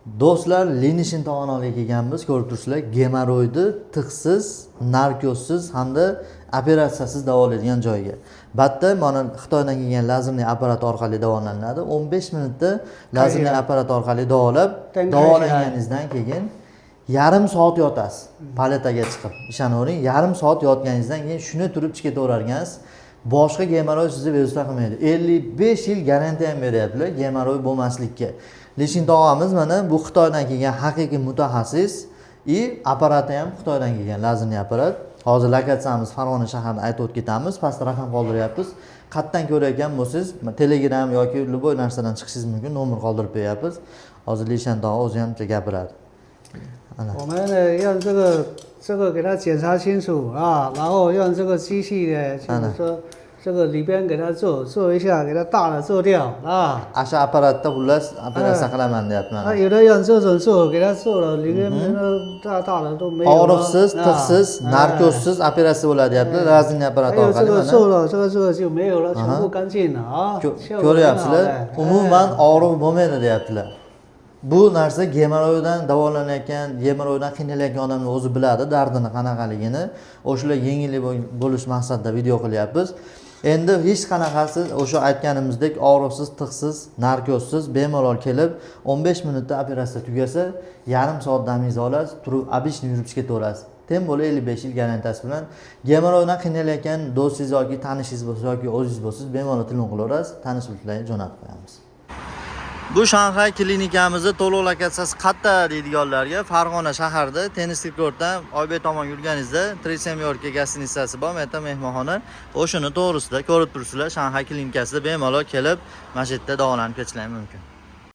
Do'stlar, Lenishin tomonga kelganmiz, ko'rib turibsizlar, gemoroyni tig'siz, narkozsiz hamda operatsiyasiz davolaydigan joyga. Batda mana Xitoydan kelgan lazerli apparat orqali davolanadi. 15 minutda lazerli apparat orqali davolanganingizdan keyin yarim soat yotasiz. Paletaga chiqib, ishonavering, yarim soat yotganingizdan keyin shuni turib chiqaverarkansiz. Boshqa gemoroy sizni bezovta qilmaydi. 55 yil garantiya ham beryaptilar gemoroy bo'lmaslikka. Lekin tog'amiz mana bu Xitoydan kelgan haqiqiy mutaxassis, apparati ham Xitoydan kelgan lazerli apparat. Hozir lokatsiyamiz Farg'ona shahrida aytib o'tib ketamiz. Pastda raqam qoldiryapmiz. Qayerdan ko'rayotgan bo'lsangiz, Telegram yoki любой narsadan chiqishingiz mumkin, nomer qoldirib qo'yapmiz. Hozir Lenishin tog'a o'zi ham gapiradi. 我们让这个给它检查清楚啊，然后用这个机器呢，就是说这个里边给它做一下，给它大的做掉啊。Asha apparatda xullas operatsiya qilaman deyapman.有的用这种做，给它做了，里面那大的都没有。 Og'riqsiz, tig'siz, narkozsiz operatsiya bo'ladi deyapti, lazerli apparat 还有这 orqali 个 mana. 做了，这个就没有了，全部干净了啊。 Ko'ryapsizlar, umuman og'riq bo'lmaydi deyaptilar. Bu narsa gemoroydan davolanayotgan, gemoroydan qiynalayotgan odamlar o'zi biladi dardini qanaqaligini. O'shalar yengillik bo'lish maqsadida video qilyapmiz. Endi hech qanaqasi o'sha aytganimizdek og'riqsiz, tig'siz, narkozsiz bemalol kelib 15 minutda operatsiya tugasa, yarim soat damingizni olasiz, turib обычно yurib ketaverasiz. Tem bo'la 55 yil garantiyasi bilan gemoroydan qiynalayotgan do'stingiz yoki tanishingiz bo'lsa yoki o'zingiz bo'lsangiz bemalol telefon qilaverasiz, tanish bilan jo'natib qo'yamiz. Bu Shanxay klinikamizda to'liq lokatsiyasi qayerda deydiganlarga Farg'ona shahrida Tennislik ko'rtdan Oybek tomon yurganingizda 37 gostinitsasi bor, meta mehmonxona. O'shini to'g'risida ko'rib turibsizlar, Shanxay klinikasida bemalol kelib, mana shu yerda davolanib ketishingiz mumkin.